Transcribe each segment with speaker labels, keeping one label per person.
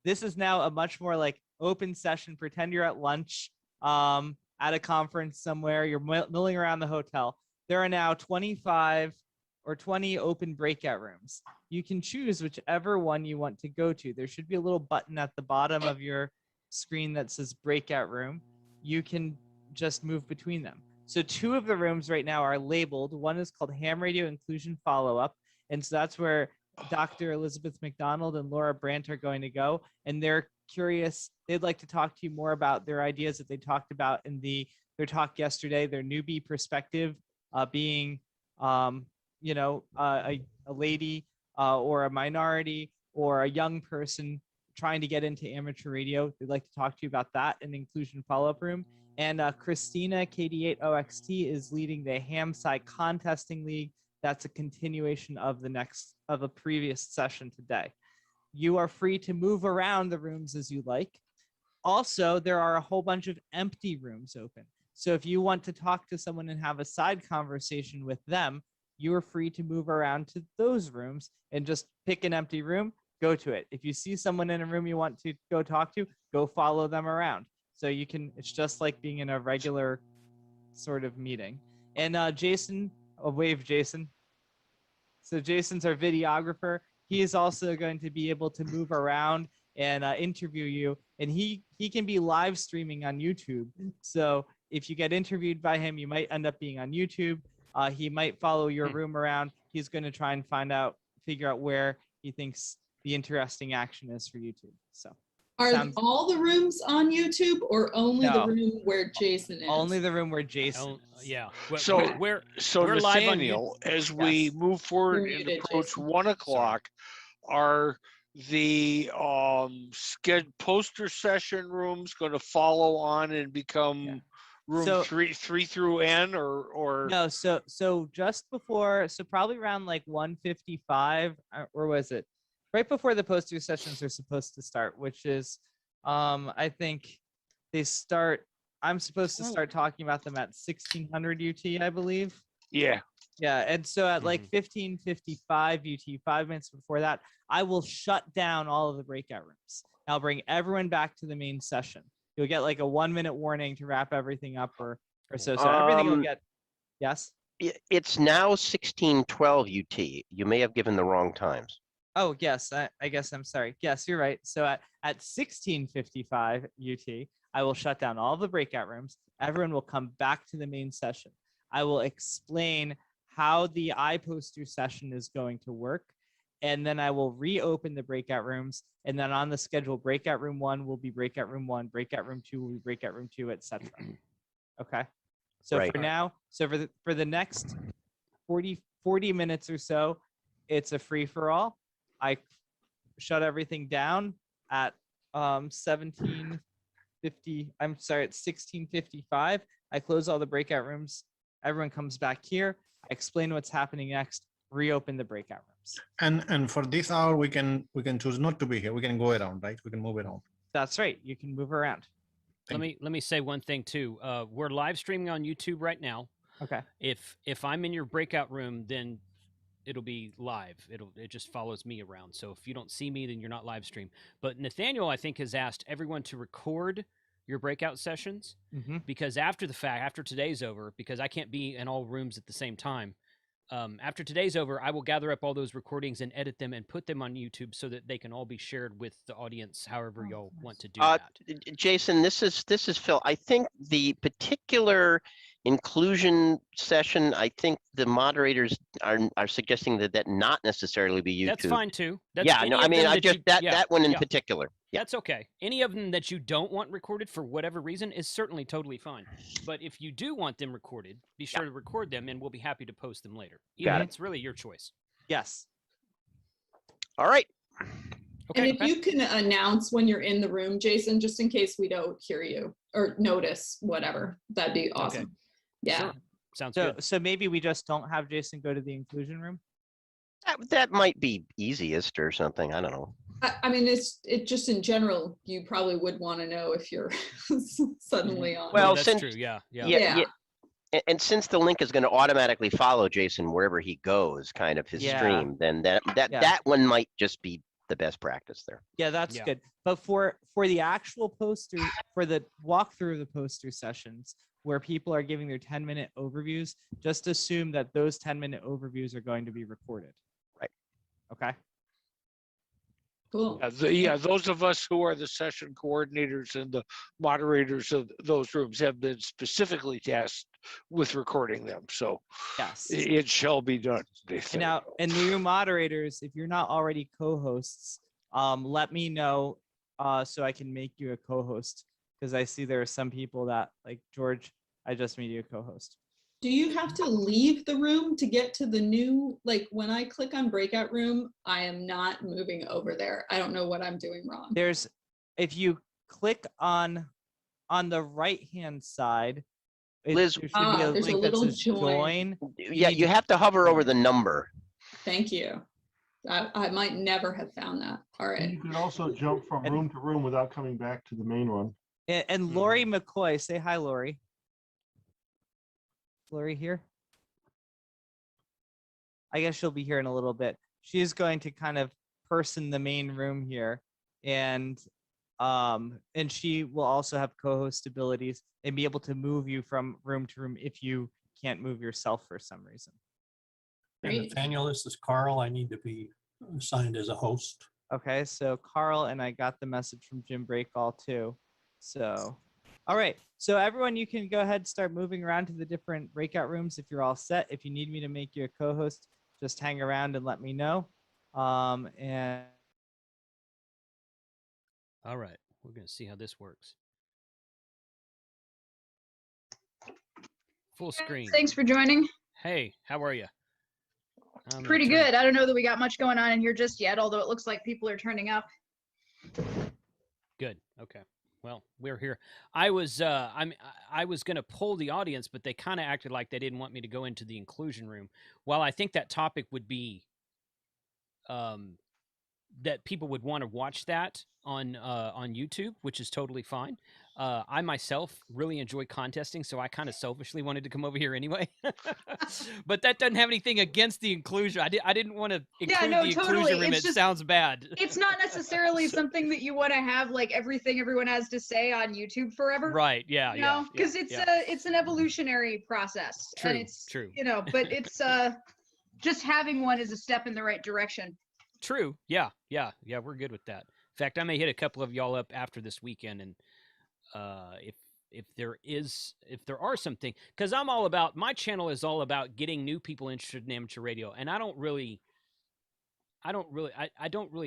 Speaker 1: This is now a much more like open session. Pretend you're at lunch at a conference somewhere. You're milling around the hotel. There are now 25 or 20 open breakout rooms. You can choose whichever one you want to go to. There should be a little button at the bottom of your screen that says breakout room. You can just move between them. So 2 of the rooms right now are labeled. One is called Ham Radio Inclusion Follow-Up. And so that's where Dr. Elizabeth McDonald and Laura Brandt are going to go. And they're curious. They'd like to talk to you more about their ideas that they talked about in their talk yesterday, their newbie perspective, being a lady or a minority or a young person trying to get into amateur radio. They'd like to talk to you about that in the inclusion follow-up room. And Christina, KD8OXT, is leading the Ham Sci Contesting League. That's a continuation of a previous session today. You are free to move around the rooms as you like. Also, there are a whole bunch of empty rooms open. So if you want to talk to someone and have a side conversation with them, you are free to move around to those rooms and just pick an empty room, go to it. If you see someone in a room you want to go talk to, go follow them around. So you can, it's just like being in a regular sort of meeting. And Jason, wave Jason. So Jason's our videographer. He is also going to be able to move around and interview you. And he can be live streaming on YouTube. So if you get interviewed by him, you might end up being on YouTube. He might follow your room around. He's going to try and figure out where he thinks the interesting action is for YouTube. So
Speaker 2: are all the rooms on YouTube or only the room where Jason is?
Speaker 1: Only the room where Jason is.
Speaker 3: Yeah.
Speaker 4: So
Speaker 3: we're
Speaker 4: Nathaniel, as we move forward and approach 1 o'clock, are the poster session rooms going to follow on and become room 3 through N or
Speaker 1: no? So just before, so probably around like 1:55, or was it right before the poster sessions are supposed to start, which is I think they start. I'm supposed to start talking about them at 1600 UT, I believe.
Speaker 4: Yeah.
Speaker 1: Yeah, and so at like 15:55 UT, 5 minutes before that, I will shut down all of the breakout rooms. I'll bring everyone back to the main session. You'll get like a 1-minute warning to wrap everything up or so. So everything will get, yes?
Speaker 5: It's now 1612 UT. You may have given the wrong times.
Speaker 1: Oh, yes, I guess I'm sorry. Yes, you're right. So at 16:55 UT, I will shut down all the breakout rooms. Everyone will come back to the main session. I will explain how the iPoster session is going to work. And then I will reopen the breakout rooms. And then on the schedule, breakout room 1 will be breakout room 1, breakout room 2 will be breakout room 2, etc. Okay. So for now, for the next 40 minutes or so, it's a free for all. I shut everything down at 16:55. I close all the breakout rooms. Everyone comes back here. I explain what's happening next. Reopen the breakout rooms.
Speaker 6: And for this hour, we can choose not to be here. We can go around, right? We can move around.
Speaker 1: That's right. You can move around.
Speaker 3: Let me say one thing too. We're live streaming on YouTube right now.
Speaker 1: Okay.
Speaker 3: If I'm in your breakout room, then it'll be live. It just follows me around. So if you don't see me, then you're not live stream. But Nathaniel, I think, has asked everyone to record your breakout sessions because after the fact, after today's over, because I can't be in all rooms at the same time. After today's over, I will gather up all those recordings and edit them and put them on YouTube so that they can all be shared with the audience, however y'all want to do that.
Speaker 5: Jason, this is Phil. I think the particular inclusion session, I think the moderators are suggesting that not necessarily be YouTube.
Speaker 3: That's fine too. That's
Speaker 5: no, I mean, that one in particular. Yeah.
Speaker 3: That's okay. Any of them that you don't want recorded for whatever reason is certainly totally fine. But if you do want them recorded, be sure to record them and we'll be happy to post them later. It's really your choice.
Speaker 1: Yes.
Speaker 5: All right.
Speaker 2: Okay. And if you can announce when you're in the room, Jason, just in case we don't hear you or notice whatever, that'd be awesome.
Speaker 3: Okay.
Speaker 2: Yeah.
Speaker 3: Sure. Sounds good.
Speaker 1: So maybe we just don't have Jason go to the inclusion room?
Speaker 5: That might be easiest or something. I don't know.
Speaker 2: I mean, it just in general, you probably would want to know if you're suddenly on.
Speaker 5: Well,
Speaker 3: that's true. Yeah.
Speaker 5: And since the link is going to automatically follow Jason wherever he goes, kind of his stream, then that one might just be the best practice there.
Speaker 1: Yeah, that's
Speaker 3: Yeah.
Speaker 1: good. But for the actual poster, for the walkthrough of the poster sessions where people are giving their 10-minute overviews, just assume that those 10-minute overviews are going to be recorded.
Speaker 5: Right.
Speaker 1: Okay.
Speaker 2: Cool.
Speaker 4: Those of us who are the session coordinators and the moderators of those rooms have been specifically tasked with recording them. So
Speaker 1: Yes.
Speaker 4: it shall be done. they say.
Speaker 1: And now, and new moderators, if you're not already co-hosts, let me know so I can make you a co-host, because I see there are some people that, like George, I just made you a co-host.
Speaker 2: Do you have to leave the room to get to the new, like when I click on breakout room, I am not moving over there. I don't know what I'm doing wrong.
Speaker 1: There's, if you click on the right-hand side,
Speaker 5: Liz-
Speaker 1: there should be a
Speaker 2: there's a
Speaker 1: link that
Speaker 2: little
Speaker 1: says
Speaker 2: join.
Speaker 5: Yeah,
Speaker 1: need
Speaker 5: you
Speaker 1: to-
Speaker 5: have to hover over the number.
Speaker 2: Thank you. I might never have found that. All
Speaker 7: And
Speaker 2: right.
Speaker 7: you can also jump from
Speaker 1: And-
Speaker 7: room to room without coming back to the main one.
Speaker 1: And Lori McCoy, say hi, Lori. Lori here? I guess she'll be here in a little bit. She's going to kind of person the main room here, and she will also have co-host abilities and be able to move you from room to room if you can't move yourself for some reason.
Speaker 8: And
Speaker 2: Great.
Speaker 8: Nathaniel, this is Carl. I need to be assigned as a host.
Speaker 1: Okay, so Carl and I got the message from Jim Breakall too. So, all right. So everyone, you can go ahead and start moving around to the different breakout rooms if you're all set. If you need me to make you a co-host, just hang around and let me know. And
Speaker 3: All right, we're gonna see how this works. Full screen.
Speaker 9: Thanks for joining.
Speaker 3: Hey, how are you?
Speaker 9: Pretty good. I don't know that we got much going on in here just yet, although it looks like people are turning up.
Speaker 3: Good. Okay. Well, we're here. I was going to poll the audience, but they kind of acted like they didn't want me to go into the inclusion room. While I think that topic would be that people would want to watch that on YouTube, which is totally fine. I myself really enjoy contesting, so I kind of selfishly wanted to come over here anyway. But that doesn't have anything against the inclusion. I didn't want to include
Speaker 9: no,
Speaker 3: the
Speaker 9: totally.
Speaker 3: inclusion room.
Speaker 9: It's
Speaker 3: It
Speaker 9: just-
Speaker 3: sounds bad.
Speaker 9: It's not necessarily something that you want to have like everything everyone has to say on YouTube forever.
Speaker 3: Right. Yeah.
Speaker 9: You
Speaker 3: yeah.
Speaker 9: know, because it's an evolutionary process.
Speaker 3: True,
Speaker 9: And it's
Speaker 3: true.
Speaker 9: You know, but it's just having one is a step in the right direction.
Speaker 3: True. Yeah. We're good with that. In fact, I may hit a couple of y'all up after this weekend, and if there are something, because my channel is all about getting new people interested in amateur radio, and I don't really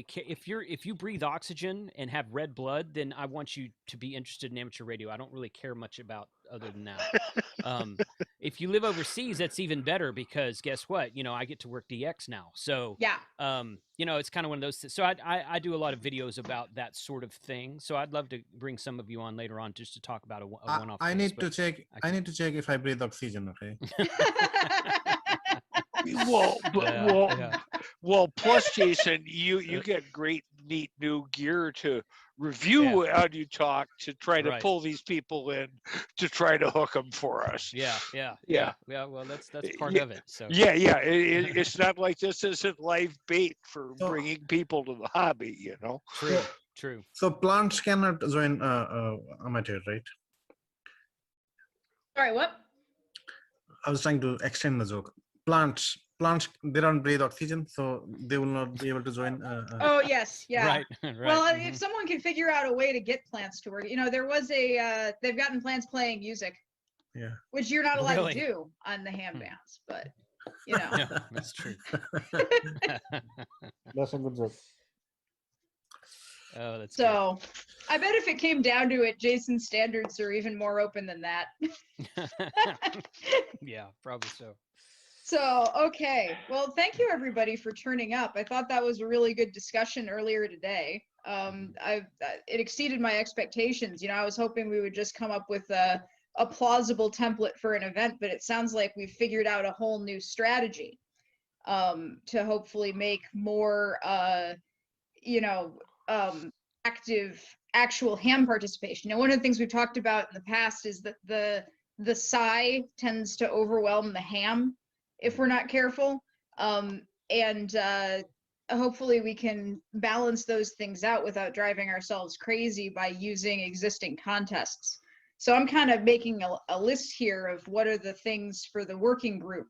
Speaker 3: care if you breathe oxygen and have red blood, then I want you to be interested in amateur radio. I don't really care much about other than that. If you live overseas, that's even better, because guess what? I get to work DX now. So
Speaker 9: Yeah.
Speaker 3: it's kind of one of those. So I do a lot of videos about that sort of thing. So I'd love to bring some of you on later on just to talk about a one-off.
Speaker 6: I
Speaker 3: case,
Speaker 6: need
Speaker 3: but
Speaker 6: to check.
Speaker 3: I
Speaker 6: I need to check if I breathe oxygen. Okay.
Speaker 4: Well, plus Jason, you get great, neat new gear to review how you talk to try to
Speaker 3: Right.
Speaker 4: pull these people in to try to hook them for us.
Speaker 3: Yeah.
Speaker 4: Yeah.
Speaker 3: Well, that's part
Speaker 4: Yeah.
Speaker 3: of it. So
Speaker 4: Yeah, it's not like this isn't live bait for
Speaker 6: So-
Speaker 4: bringing people to the hobby,
Speaker 3: true.
Speaker 6: So plants cannot join amateur, right?
Speaker 9: Sorry, what?
Speaker 6: I was trying to extend the joke. Plants, they don't breathe oxygen, so they will not be able to join.
Speaker 9: Oh, yes. Yeah.
Speaker 3: Right. Right.
Speaker 9: Well,
Speaker 3: mhm.
Speaker 9: if someone can figure out a way to get plants to work, there was they've gotten plants playing music.
Speaker 6: Yeah.
Speaker 9: Which you're not allowed
Speaker 3: Really?
Speaker 9: to do on the ham
Speaker 3: Hmm.
Speaker 9: bands, but
Speaker 3: Yeah, that's true.
Speaker 7: That's a good joke.
Speaker 3: Oh, that's
Speaker 9: So I bet if it came down to it, Jason's standards are even more open than that.
Speaker 3: good. Yeah, probably so.
Speaker 9: So, okay. Well, thank you everybody for turning up. I thought that was a really good discussion earlier today. It exceeded my expectations. I was hoping we would just come up with a plausible template for an event, but it sounds like we've figured out a whole new strategy to hopefully make more, active actual ham participation. Now, one of the things we've talked about in the past is that the SCI tends to overwhelm the ham if we're not careful. And hopefully we can balance those things out without driving ourselves crazy by using existing contests. So I'm kind of making a list here of what are the things for the working group.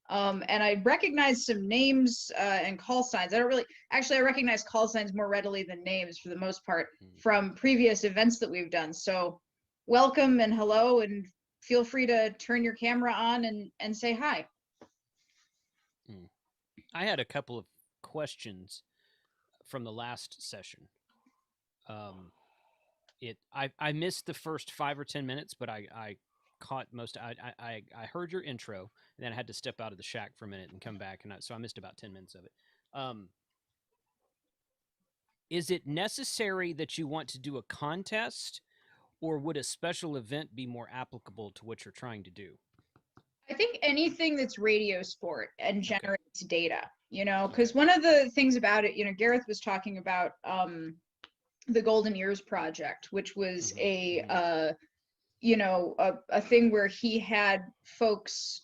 Speaker 9: And I recognize some names and call signs. I recognize call signs more readily than names for the most part from previous events that we've done. So welcome and hello, and feel free to turn your camera on and say hi.
Speaker 3: I had a couple of questions from the last session. I missed the first 5 or 10 minutes, but I caught most. I heard your intro, and then I had to step out of the shack for a minute and come back, and so I missed about 10 minutes of it. Is it necessary that you want to do a contest, or would a special event be more applicable to what you're trying to do?
Speaker 9: I think anything that's radio sport and generates data, because one of the things about it, Gareth was talking about the Golden Years Project, which was a thing where he had folks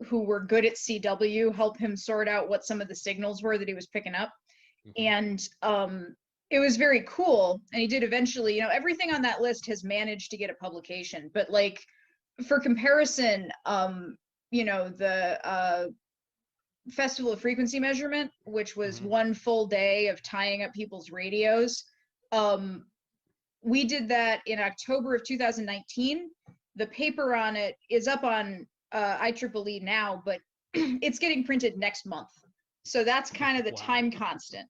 Speaker 9: who were good at CW help him sort out what some of the signals were that he was picking up. And it was very cool. And he did eventually, everything on that list has managed to get a publication, but like, for comparison, the Festival of Frequency Measurement, which was one full day of tying up people's radios, we did that in October of 2019. The paper on it is up on IEEE now, but it's getting printed next month. So that's kind of the time constant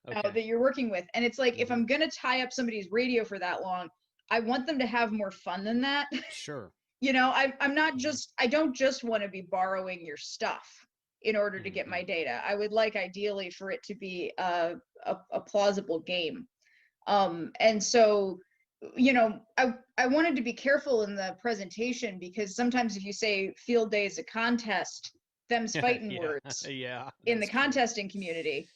Speaker 9: that you're working with. And it's like, if I'm going to tie up somebody's radio for that long, I want them to have more fun than that.
Speaker 3: Sure.
Speaker 9: I'm not just, I don't just want to be borrowing your stuff in order to get my data. I would like ideally for it to be a plausible game. And so, I wanted to be careful in the presentation, because sometimes if you say field day is a contest, them's fighting words in the contesting community,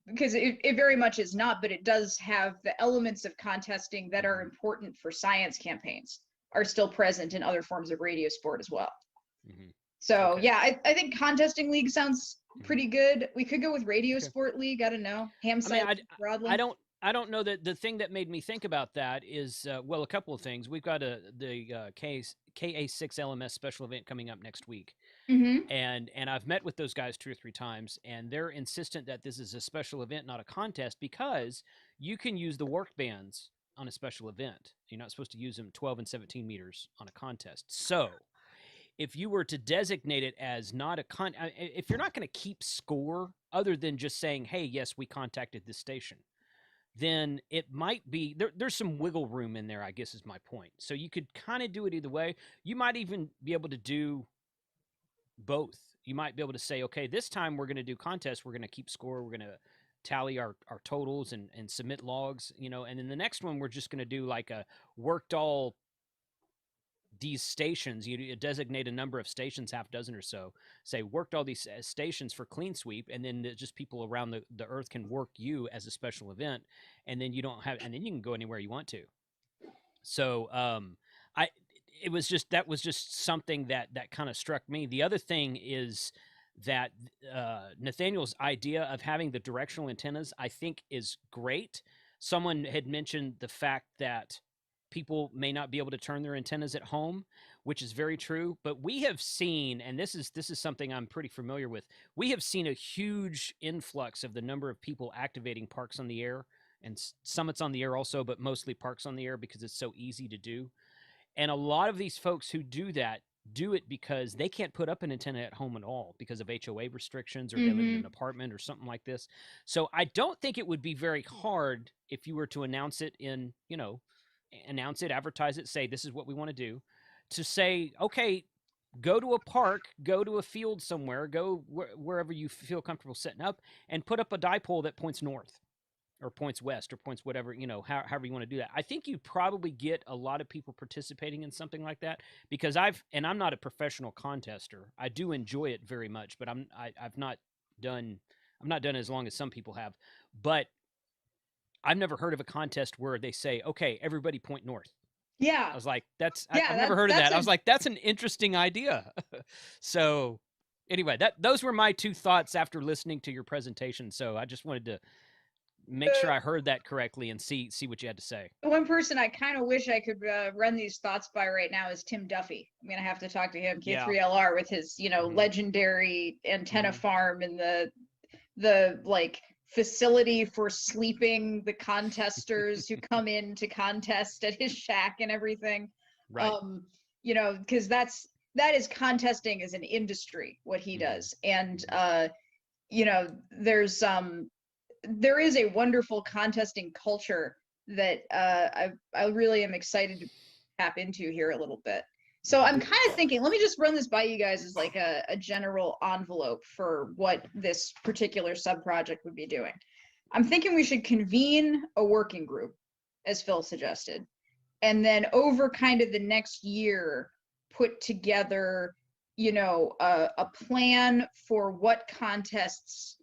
Speaker 9: because it very much is not, but it does have the elements of contesting that are important for science campaigns are still present in other forms of radio sport as well. So I think contesting league sounds pretty good. We could go with radio sport league. I don't know. Ham site broadly.
Speaker 3: I don't know that the thing that made me think about that is, a couple of things. We've got the KA6 LMS special event coming up next week. And I've met with those guys 2 or 3 times, and they're insistent that this is a special event, not a contest, because you can use the work bands on a special event. You're not supposed to use them 12 and 17 meters on a contest. So if you were to designate it as not a if you're not going to keep score other than just saying, hey, yes, we contacted this station, then it might be there's some wiggle room in there, I guess is my point. So you could kind of do it either way. You might even be able to do both. You might be able to say, okay, this time we're going to do contests. We're going to keep score. We're going to tally our totals and submit logs, and then the next one, we're just going to do like a worked all these stations. You designate a number of stations, half dozen or so, say worked all these stations for clean sweep, and then just people around the earth can work you as a special event, and then you don't have, and then you can go anywhere you want to. So that was just something that kind of struck me. The other thing is that Nathaniel's idea of having the directional antennas, I think, is great. Someone had mentioned the fact that people may not be able to turn their antennas at home, which is very true. But we have seen, and this is something I'm pretty familiar with, we have seen a huge influx of the number of people activating Parks on the Air, and Summits on the Air also, but mostly Parks on the Air because it's so easy to do. And a lot of these folks who do that do it because they can't put up an antenna at home at all because of HOA restrictions, or they live in an apartment or something like this. So I don't think it would be very hard if you were to announce it advertise it, say, this is what we want to do, to say, okay, go to a park, go to a field somewhere, go wherever you feel comfortable setting up, and put up a dipole that points north or points west or points whatever, however you want to do that. I think you probably get a lot of people participating in something like that, because I'm not a professional contester. I do enjoy it very much, but I'm not done as long as some people have. But I've never heard of a contest where they say, okay, everybody point north.
Speaker 9: Yeah.
Speaker 3: I was like, I've never heard of that. I was like, that's an interesting idea. So Anyway, those were my 2 thoughts after listening to your presentation. So I just wanted to make sure I heard that correctly and see what you had to say.
Speaker 9: One person I kind of wish I could run these thoughts by right now is Tim Duffy. I'm gonna have to talk to him,
Speaker 3: Yeah.
Speaker 9: K3LR, with his,
Speaker 3: Mhm.
Speaker 9: legendary antenna
Speaker 3: Mhm.
Speaker 9: farm and the like facility for sleeping the contesters who come in to contest at his shack and everything.
Speaker 3: Right.
Speaker 9: Because that is contesting as an industry, what he does. And there is a wonderful contesting culture that I really am excited to tap into here a little bit. So I'm kind of thinking, let me just run this by you guys as like a general envelope for what this particular sub-project would be doing. I'm thinking we should convene a working group, as Phil suggested, and then over kind of the next year, put together, a plan for what contests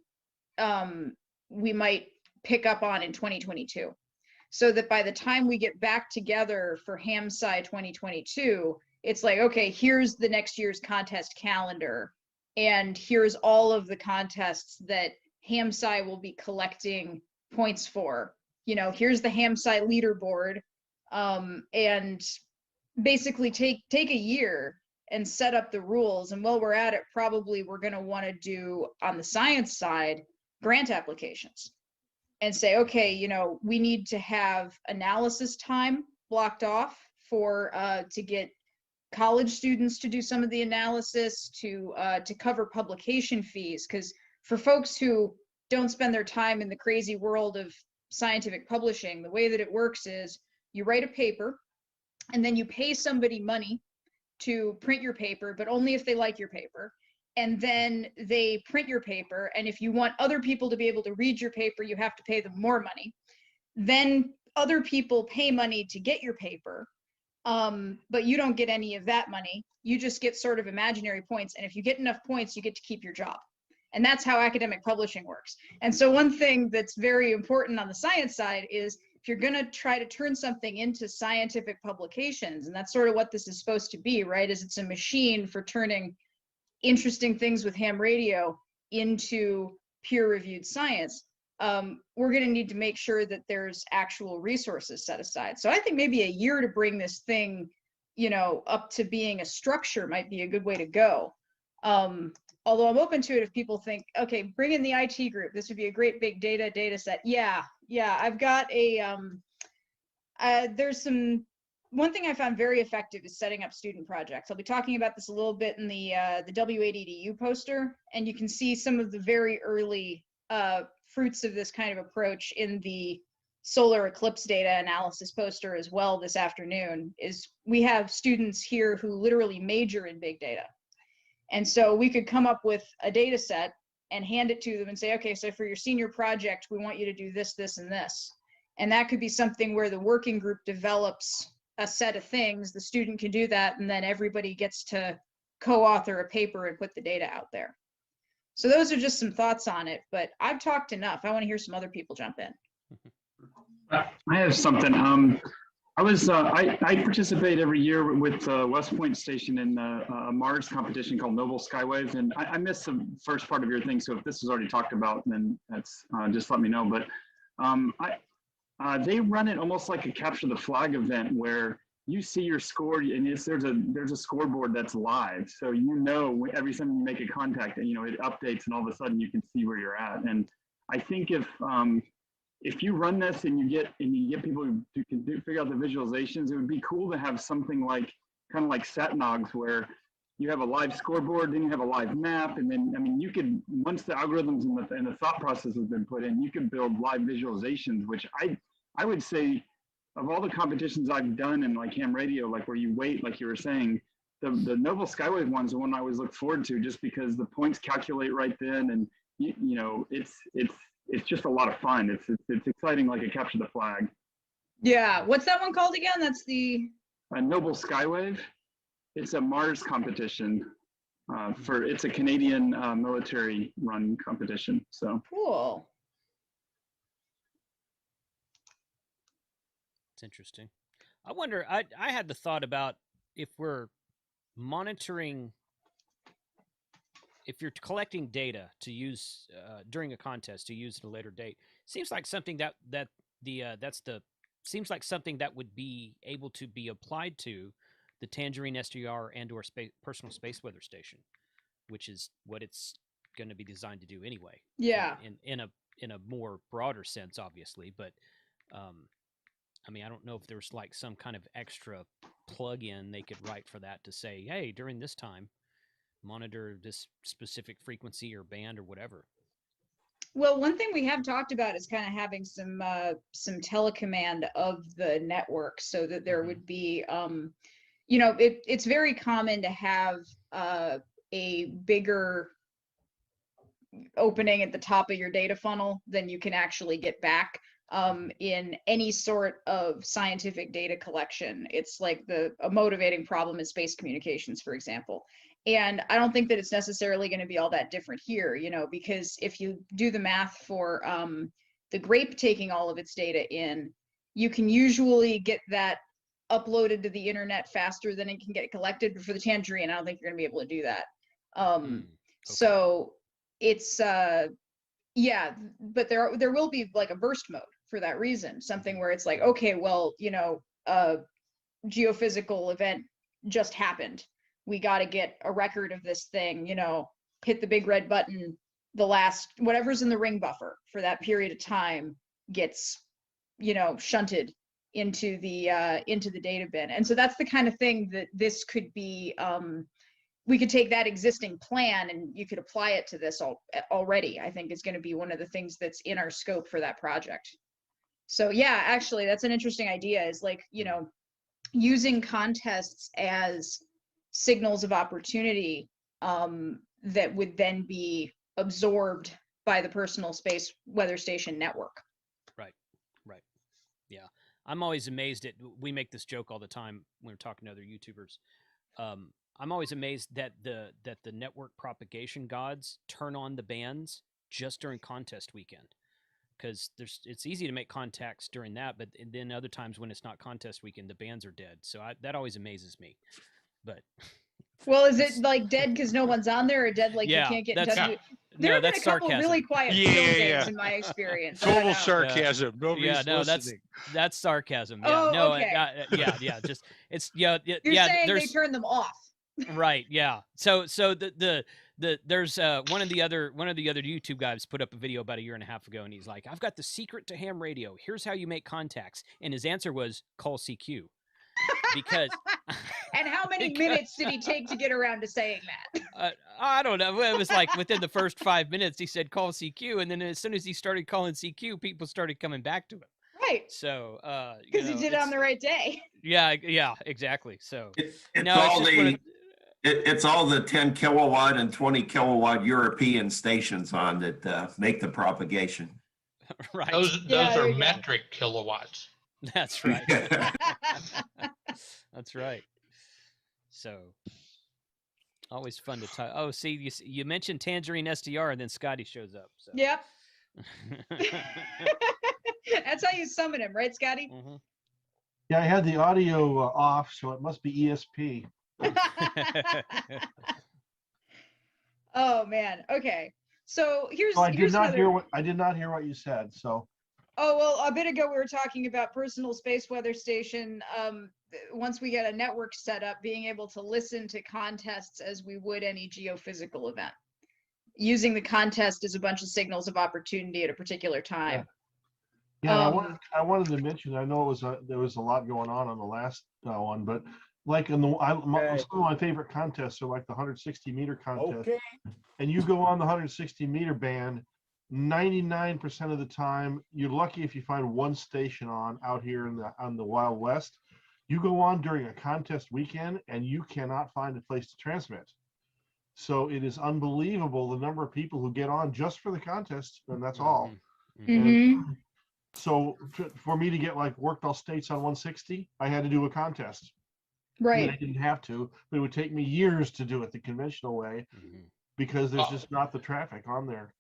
Speaker 9: we might pick up on in 2022. So that by the time we get back together for HamSci 2022, it's like, okay, here's the next year's contest calendar, and here's all of the contests that HamSci will be collecting points for. Here's the HamSci leaderboard, and basically take a year and set up the rules. And while we're at it, probably we're going to want to do on the science side grant applications and say, okay, we need to have analysis time blocked off for to get college students to do some of the analysis, to cover publication fees, because for folks who don't spend their time in the crazy world of scientific publishing, the way that it works is you write a paper and then you pay somebody money to print your paper, but only if they like your paper. And then they print your paper. And if you want other people to be able to read your paper, you have to pay them more money. Then other people pay money to get your paper, but you don't get any of that money. You just get sort of imaginary points. And if you get enough points, you get to keep your job. And that's how academic publishing works. And so one thing that's very important on the science side is if you're going to try to turn something into scientific publications, and that's sort of what this is supposed to be, right? Is it's a machine for turning interesting things with ham radio into peer-reviewed science. We're going to need to make sure that there's actual resources set aside. So I think maybe a year to bring this thing, up to being a structure might be a good way to go. Although I'm open to it if people think, okay, bring in the IT group. This would be a great big data set. Yeah. I've got one thing I found very effective is setting up student projects. I'll be talking about this a little bit in the W8EDU poster, and you can see some of the very early fruits of this kind of approach in the solar eclipse data analysis poster as well this afternoon. Is we have students here who literally major in big data. And so we could come up with a data set and hand it to them and say, okay, so for your senior project, we want you to do this, this, and this. And that could be something where the working group develops a set of things, the student can do that, and then everybody gets to co-author a paper and put the data out there. So those are just some thoughts on it, but I've talked enough. I want to hear some other people jump in.
Speaker 10: I have something. I participate every year with West Point Station in a Mars competition called Noble Skywave, and I missed the first part of your thing, so if this is already talked about, then that's just let me know. But they run it almost like a capture the flag event where you see your score, and there's a scoreboard that's live, so every time you make a contact, and it updates, and all of a sudden you can see where you're at. And I think if you run this and you get people who can figure out the visualizations, it would be cool to have something like kind of like SatNogs, where you have a live scoreboard, then you have a live map, and then you could, once the algorithms and the thought process has been put in, you can build live visualizations, which I would say of all the competitions I've done in like ham radio, like where you wait, like you were saying, the Noble Skywave one's the one I always look forward to, just because the points calculate right then, and it's just a lot of fun. It's exciting, like a capture the flag.
Speaker 9: Yeah, what's that one called again? That's the
Speaker 10: Noble Skywave. It's a Mars competition. It's a Canadian military run competition. So
Speaker 9: cool.
Speaker 3: It's interesting. I wonder. I had the thought about if we're monitoring. if you're collecting data to use during a contest to use at a later date, seems like something seems like something that would be able to be applied to the Tangerine SDR and/or personal space weather station, which is what it's going to be designed to do anyway.
Speaker 9: Yeah.
Speaker 3: In a more broader sense, obviously, but I mean, I don't know if there's like some kind of extra plug-in they could write for that to say, hey, during this time, monitor this specific frequency or band or whatever.
Speaker 9: Well, one thing we have talked about is kind of having some telecommand of the network, so that there would be, you know, it's very common to have a bigger opening at the top of your data funnel than you can actually get back. In any sort of scientific data collection, it's like a motivating problem in space communications, for example. And I don't think that it's necessarily going to be all that different here, you know, because if you do the math for the GRAPE taking all of its data in, you can usually get that uploaded to the internet faster than it can get collected. But for the Tangerine, I don't think you're going to be able to do that.
Speaker 3: Okay.
Speaker 9: So it's yeah, but there will be like a burst mode for that reason, something where it's like, okay, well, you know, a geophysical event just happened. We got to get a record of this thing, you know, hit the big red button. The last, whatever's in the ring buffer for that period of time gets, you know, shunted into the data bin. And so that's the kind of thing that this could be, we could take that existing plan and you could apply it to this already, I think is going to be one of the things that's in our scope for that project. So yeah, actually that's an interesting idea, is like, you know, using contests as signals of opportunity that would then be absorbed by the personal space weather station network.
Speaker 3: Right. Yeah. I'm always amazed at, we make this joke all the time when we're talking to other YouTubers. I'm always amazed that the network propagation gods turn on the bands just during contest weekend, because it's easy to make contacts during that, but then other times when it's not contest weekend, the bands are dead. So that always amazes me. But
Speaker 9: well, is it like dead because no one's on there, or dead like you can't get in touch with? There have been a couple really quiet field days in my experience.
Speaker 4: Total sarcasm. Nobody's listening.
Speaker 3: That's sarcasm. Yeah,
Speaker 9: oh,
Speaker 3: no,
Speaker 9: okay.
Speaker 3: Yeah. Just it's You're
Speaker 9: saying they turn them off.
Speaker 3: Right. Yeah. So there's one of the other YouTube guys put up a video about a year and a half ago, and he's like, I've got the secret to ham radio. Here's how you make contacts. And his answer was call CQ. Because
Speaker 9: and how many minutes did he take to get around to saying that?
Speaker 3: I don't know. It was like within the first 5 minutes, he said call CQ, and then as soon as he started calling CQ, people started coming back to him.
Speaker 9: Right.
Speaker 3: So
Speaker 9: because he did it on the right day.
Speaker 3: Yeah, exactly. So
Speaker 11: it's all the 10 kilowatt and 20 kilowatt European stations on that make the propagation.
Speaker 3: Right.
Speaker 12: Those are metric kilowatts.
Speaker 3: That's right. That's right. So always fun to talk. Oh, see, you mentioned Tangerine SDR, and then Scotty shows up. So.
Speaker 9: Yep. That's how you summon him, right, Scotty?
Speaker 3: Mm-hmm.
Speaker 7: Yeah, I had the audio off, so it must be ESP.
Speaker 9: Oh man. Okay. So here's.
Speaker 7: I did not hear what you said. So.
Speaker 9: Oh, well, a bit ago we were talking about personal space weather station. Once we get a network set up, being able to listen to contests as we would any geophysical event, using the contest as a bunch of signals of opportunity at a particular time.
Speaker 7: Yeah, I wanted to mention, I know there was a lot going on the last one, but like some of my favorite contests are like the 160 meter contest.
Speaker 13: Okay.
Speaker 7: And you go on the 160 meter band, 99% of the time, you're lucky if you find one station out here on the Wild West. You go on during a contest weekend and you cannot find a place to transmit. So it is unbelievable the number of people who get on just for the contest, and that's all.
Speaker 9: Mm-hmm.
Speaker 7: So for me to get like Workdale States on 160, I had to do a contest.
Speaker 9: Right.
Speaker 7: I didn't have to, but it would take me years to do it the conventional way because there's just not the traffic on there.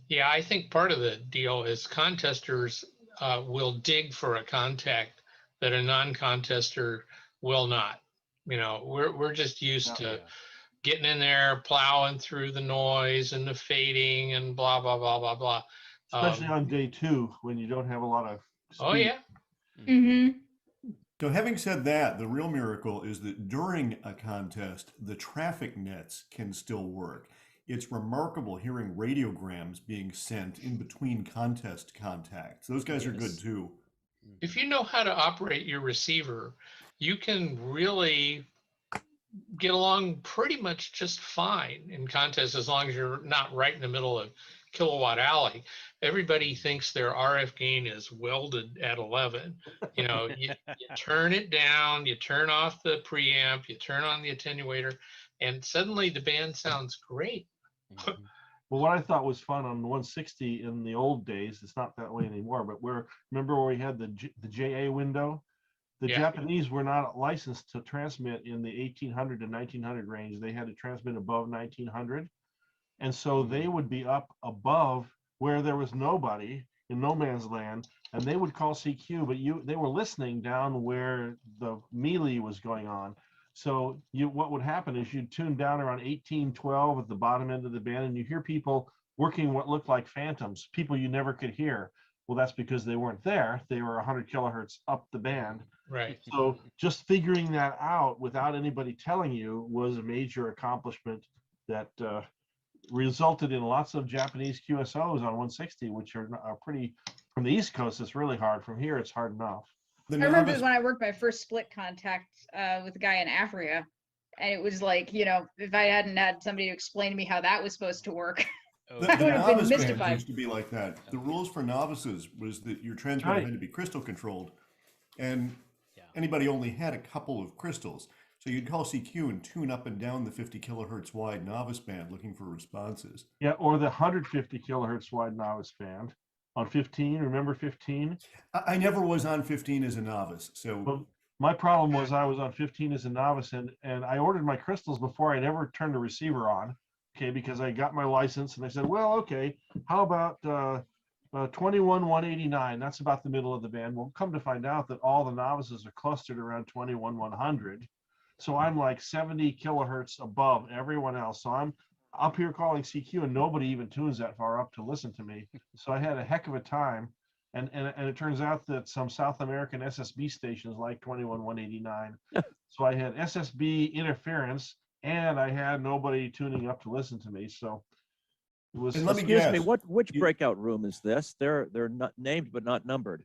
Speaker 12: Yeah, I think part of the deal is contesters will dig for a contact that a non-contester will not. You know, we're just used to getting in there, plowing through the noise and the fading and blah, blah, blah, blah, blah.
Speaker 7: Especially on day 2 when you don't have a lot of speed.
Speaker 12: Oh, yeah.
Speaker 9: Mm-hmm.
Speaker 13: So having said that, the real miracle is that during a contest, the traffic nets can still work. It's remarkable hearing radiograms being sent in between contest contacts. Those guys are good too.
Speaker 12: If you know how to operate your receiver, you can really get along pretty much just fine in contests as long as you're not right in the middle of Kilowatt Alley. Everybody thinks their RF gain is welded at 11. You know, you turn it down, you turn off the preamp, you turn on the attenuator, and suddenly the band sounds great.
Speaker 7: Well, what I thought was fun on 160 in the old days, it's not that way anymore, but remember where we had the JA window? The Japanese were not licensed to transmit in the 1800 to 1900 range. They had to transmit above 1900. And so they would be up above where there was nobody in no man's land, and they would call CQ, but they were listening down where the melee was going on. So what would happen is you'd tune down around 1812 at the bottom end of the band, and you hear people working what looked like phantoms, people you never could hear. Well, that's because they weren't there. They were 100 kilohertz up the band.
Speaker 12: Right.
Speaker 7: So just figuring that out without anybody telling you was a major accomplishment that resulted in lots of Japanese QSOs on 160, which are pretty, from the East Coast, it's really hard. From here, it's hard enough.
Speaker 9: I remember when I worked my first split contact with a guy in Africa, and it was like, you know, if I hadn't had somebody to explain to me how that was supposed to work,
Speaker 13: The
Speaker 9: I would have been
Speaker 13: novice band
Speaker 9: mystified.
Speaker 13: used to be like that. The rules for novices was that your transmitter had to be crystal controlled, and anybody only had a couple of crystals. So you'd call CQ and tune up and down the 50 kilohertz wide novice band looking for responses.
Speaker 7: Yeah, or the 150 kilohertz wide novice band on 15. Remember 15?
Speaker 13: I never was on 15 as a novice. So
Speaker 7: well, my problem was I was on 15 as a novice, and I ordered my crystals before I'd ever turned the receiver on. Okay, because I got my license, and I said, well, okay, how about 21,189? That's about the middle of the band. Well, come to find out that all the novices are clustered around 21,100. So I'm like 70 kilohertz above everyone else. So I'm up here calling CQ, and nobody even tunes that far up to listen to me. So I had a heck of a time. And it turns out that some South American SSB stations like 21,189. So I had SSB interference, and I had nobody tuning up to listen to me. So it was.
Speaker 13: And let me
Speaker 14: Excuse
Speaker 13: guess,
Speaker 14: me, which breakout room is this? They're not named but not numbered.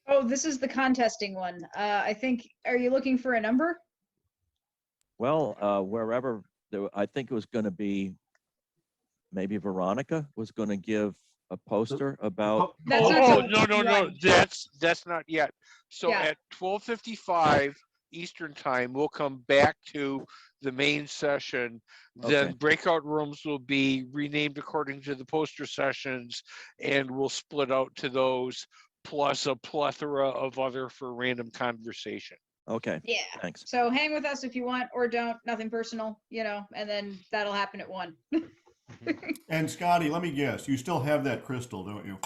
Speaker 9: Oh, this is the contesting one. I think, are you looking for a number?
Speaker 14: Well, wherever I think it was going to be, maybe Veronica was going to give a poster about.
Speaker 4: No, that's not yet. So
Speaker 9: Yeah.
Speaker 4: at 12:55 Eastern time, we'll come back to the main session. Then
Speaker 14: Okay.
Speaker 4: breakout rooms will be renamed according to the poster sessions, and we'll split out to those, plus a plethora of other for random conversation.
Speaker 14: Okay.
Speaker 9: Yeah.
Speaker 14: Thanks.
Speaker 9: So hang with us if you want, or don't, nothing personal, you know, and then that'll happen at 1.
Speaker 13: and Scotty, let me guess, you still have that crystal, don't you?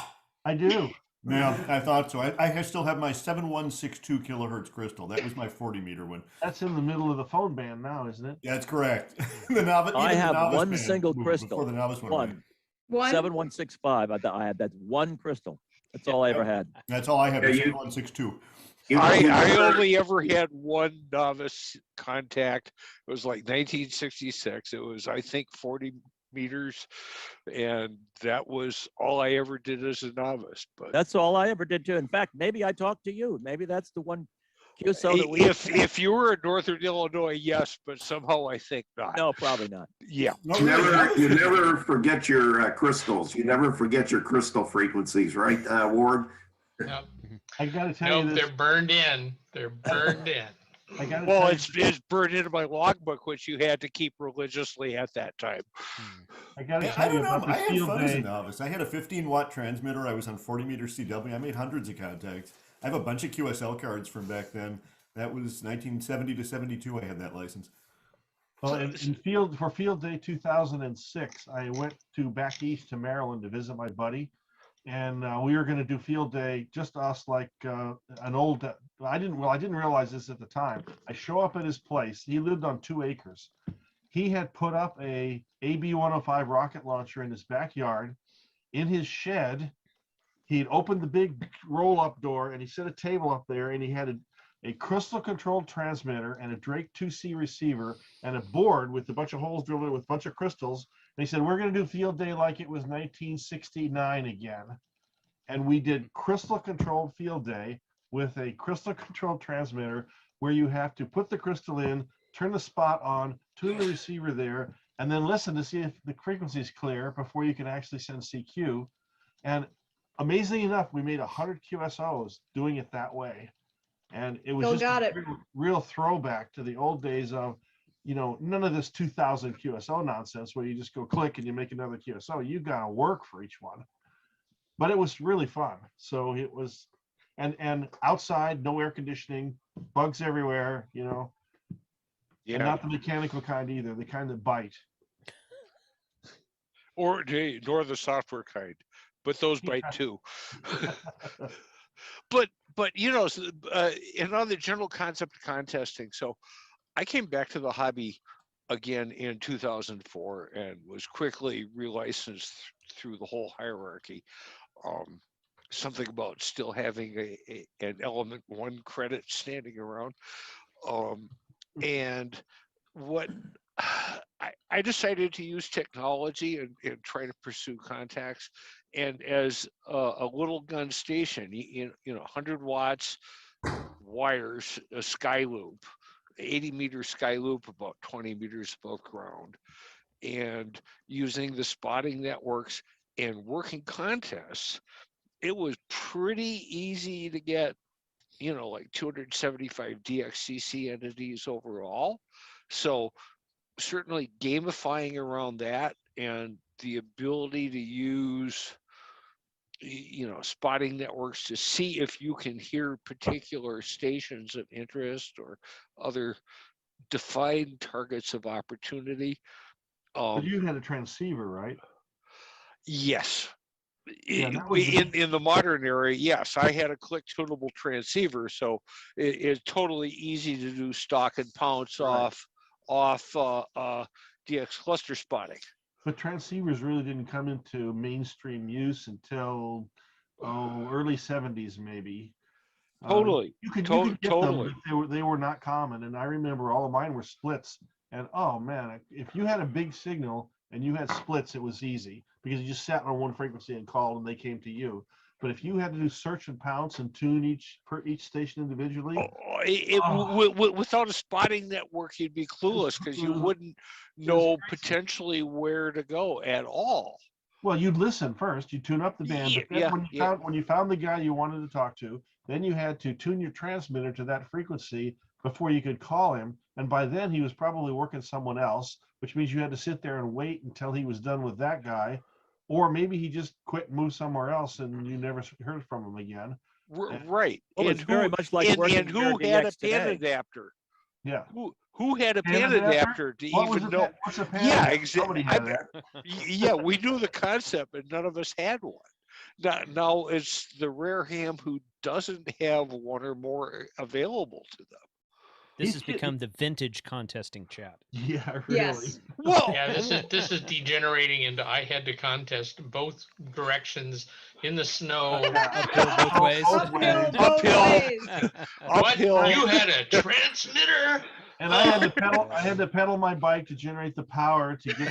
Speaker 7: I do.
Speaker 13: Yeah, I thought so. I still have my 7162 kilohertz crystal. That was my 40 meter one.
Speaker 7: That's in the middle of the phone band now, isn't it?
Speaker 13: That's correct. The novice,
Speaker 14: I
Speaker 13: even the
Speaker 14: have
Speaker 13: novice
Speaker 14: one
Speaker 13: band
Speaker 14: single
Speaker 13: moved
Speaker 14: crystal.
Speaker 13: before the novice went away.
Speaker 9: One?
Speaker 14: 7165. I had that one crystal. That's all I ever had.
Speaker 13: That's all I have.
Speaker 11: Yeah,
Speaker 13: is
Speaker 11: you-
Speaker 13: 7162.
Speaker 4: I only ever had one novice contact. It was like 1966. It was, I think, 40 meters, and that was all I ever did as a novice. But
Speaker 14: That's all I ever did too. In fact, maybe I talked to you. Maybe that's the one QSO that we.
Speaker 4: if you were in Northern Illinois, yes, but somehow I think not.
Speaker 14: No, probably not.
Speaker 4: Yeah.
Speaker 11: You never forget your crystals. You never forget your crystal frequencies, right, Ward?
Speaker 12: No,
Speaker 7: I got to tell you this.
Speaker 12: they're burned in. They're burned in.
Speaker 7: I got to
Speaker 4: Well,
Speaker 7: tell
Speaker 4: it's burned into my logbook, which you had to keep religiously at that time.
Speaker 7: I got to
Speaker 13: I
Speaker 7: tell you
Speaker 13: don't know.
Speaker 7: about
Speaker 13: I
Speaker 7: the
Speaker 13: had
Speaker 7: field
Speaker 13: fun as a
Speaker 7: day.
Speaker 13: novice. I had a 15-watt transmitter. I was on 40 meter CW. I made hundreds of contacts. I have a bunch of QSL cards from back then. That was 1970 to 72. I had that license.
Speaker 7: Well, in field day 2006, I went back east to Maryland to visit my buddy, and we were going to do field day, just us, like an old. I didn't realize this at the time. I show up at his place. He lived on 2 acres, he had put up a AB-105 rocket launcher in his backyard. In his shed, he'd opened the big roll-up door and he set a table up there, and he had a crystal controlled transmitter and a Drake 2C receiver and a board with a bunch of holes drilled in it with a bunch of crystals. And he said, we're going to do field day like it was 1969 again. And we did crystal controlled field day with a crystal controlled transmitter where you have to put the crystal in, turn the spot on, tune the receiver there, and then listen to see if the frequency is clear before you can actually send CQ. And amazingly enough, we made 100 QSOs doing it that way. And it was
Speaker 9: Still
Speaker 7: just
Speaker 9: got
Speaker 7: a
Speaker 9: it.
Speaker 7: real throwback to the old days of, you know, none of this 2000 QSO nonsense where you just go click and you make another QSO. You got to work for each one. But it was really fun. So it was, and outside, no air conditioning, bugs everywhere, you know.
Speaker 4: Yeah.
Speaker 7: And not the mechanical kind either, the kind that bite.
Speaker 4: Or nor the software kind, but those bite too. But you know, and on the general concept of contesting, so I came back to the hobby again in 2004 and was quickly relicensed through the whole hierarchy. Something about still having an element 1 credit standing around. And what I decided to use technology and try to pursue contacts. And as a little gun station, you know, 100 watts wires, a sky loop, 80-meter sky loop about 20 meters above ground, and using the spotting networks and working contests, it was pretty easy to get, you know, like 275 DXCC entities overall. So certainly gamifying around that and the ability to use, you know, spotting networks to see if you can hear particular stations of interest or other defined targets of opportunity.
Speaker 7: But you had a transceiver, right?
Speaker 4: Yes.
Speaker 7: Yeah, that was the
Speaker 4: In the modern era, yes, I had a click tunable transceiver, so it's totally easy to do stock and pounce off DX cluster spotting.
Speaker 7: But transceivers really didn't come into mainstream use until early 70s, maybe.
Speaker 4: Totally.
Speaker 7: You could get
Speaker 4: totally.
Speaker 7: them, but they were not common. And I remember all of mine were splits. And oh man, if you had a big signal and you had splits, it was easy because you just sat on one frequency and called and they came to you. But if you had to do search and pounce and tune each station individually,
Speaker 4: without a spotting network, you'd be clueless because you wouldn't know potentially where to go at all.
Speaker 7: Well, you'd listen first, you tune up the band, but then when you found the guy you wanted to talk to, then you had to tune your transmitter to that frequency before you could call him. And by then he was probably working someone else, which means you had to sit there and wait until he was done with that guy. Or maybe he just quit and moved somewhere else and you never heard from him again.
Speaker 4: Right.
Speaker 14: Well,
Speaker 4: and
Speaker 14: it's very much like
Speaker 4: and
Speaker 14: working
Speaker 4: who
Speaker 14: near
Speaker 4: had a
Speaker 14: DX
Speaker 4: pan
Speaker 14: today.
Speaker 4: adapter?
Speaker 7: Yeah.
Speaker 4: Who had a pan adapter to even know?
Speaker 7: What's a pan
Speaker 4: Yeah,
Speaker 7: adapter? Somebody
Speaker 4: exactly.
Speaker 7: had that.
Speaker 4: Yeah, we knew the concept, but none of us had one. Now it's the rare ham who doesn't have one or more available to them.
Speaker 3: This has become the vintage contesting chat.
Speaker 7: Yeah, really.
Speaker 9: Yes.
Speaker 4: Well,
Speaker 12: Yeah, this is degenerating into I had to contest both directions in the snow.
Speaker 3: Uphill both ways.
Speaker 9: Uphill both ways.
Speaker 12: What?
Speaker 4: Uphill.
Speaker 12: You had a transmitter?
Speaker 7: And I had to pedal my bike to generate the power to get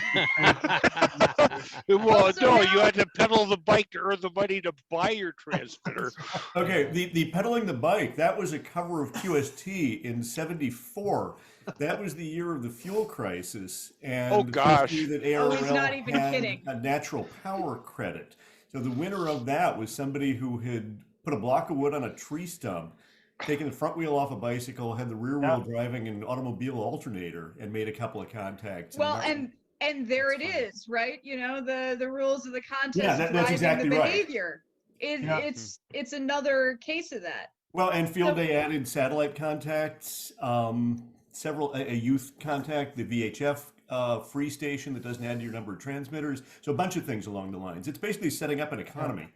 Speaker 4: Well, no, you had to pedal the bike to earn the money to buy your transmitter.
Speaker 13: Okay, the pedaling the bike, that was a cover of QST in '74. That was the year of the fuel crisis. And
Speaker 4: Oh, gosh.
Speaker 13: QST that
Speaker 9: Oh, he's
Speaker 13: ARRL
Speaker 9: not even
Speaker 13: had
Speaker 9: kidding.
Speaker 13: a natural power credit. So the winner of that was somebody who had put a block of wood on a tree stump, taken the front wheel off a bicycle, had the rear wheel driving an automobile alternator, and made a couple of contacts.
Speaker 9: Well,
Speaker 13: that was-
Speaker 9: and there it is, right? You know, the rules of the contest
Speaker 13: Yeah, that's
Speaker 9: driving
Speaker 13: exactly
Speaker 9: the
Speaker 13: right.
Speaker 9: behavior. It's another case of that.
Speaker 13: Well, and Field Day added satellite contacts, several a youth contact, the VHF free station that doesn't add to your number of transmitters. So a bunch of things along the lines. It's basically setting up an economy.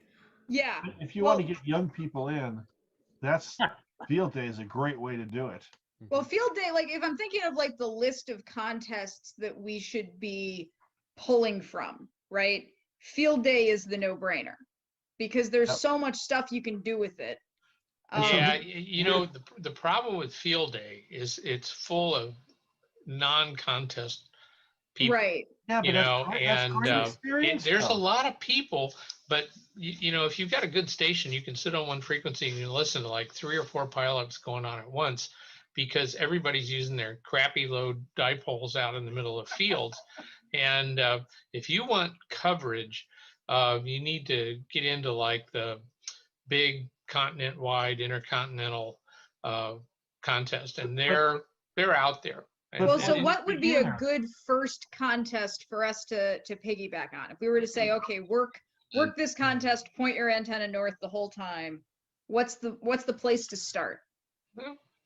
Speaker 9: Yeah.
Speaker 7: If you want to get young people in, that's Field Day is a great way to do it.
Speaker 9: Well, field day, like if I'm thinking of like the list of contests that we should be pulling from, right? Field day is the no-brainer because there's
Speaker 7: Yep.
Speaker 9: so much stuff you can do with it.
Speaker 12: Yeah, you know, the problem with field day is it's full of non-contest people.
Speaker 9: Right.
Speaker 7: Yeah,
Speaker 12: You
Speaker 7: but that's
Speaker 12: know,
Speaker 7: great- that's
Speaker 12: and
Speaker 7: great experience,
Speaker 12: there's a
Speaker 7: though.
Speaker 12: lot of people, but you know, if you've got a good station, you can sit on one frequency and you listen to like 3 or 4 pileups going on at once because everybody's using their crappy low dipoles out in the middle of fields. And if you want coverage, you need to get into like the big continent-wide intercontinental contest, and they're out there. And-
Speaker 9: Well, so
Speaker 12: and-
Speaker 9: what would be a good first contest for us to piggyback on? If we were to say, okay, work this contest, point your antenna north the whole time. What's the place to start?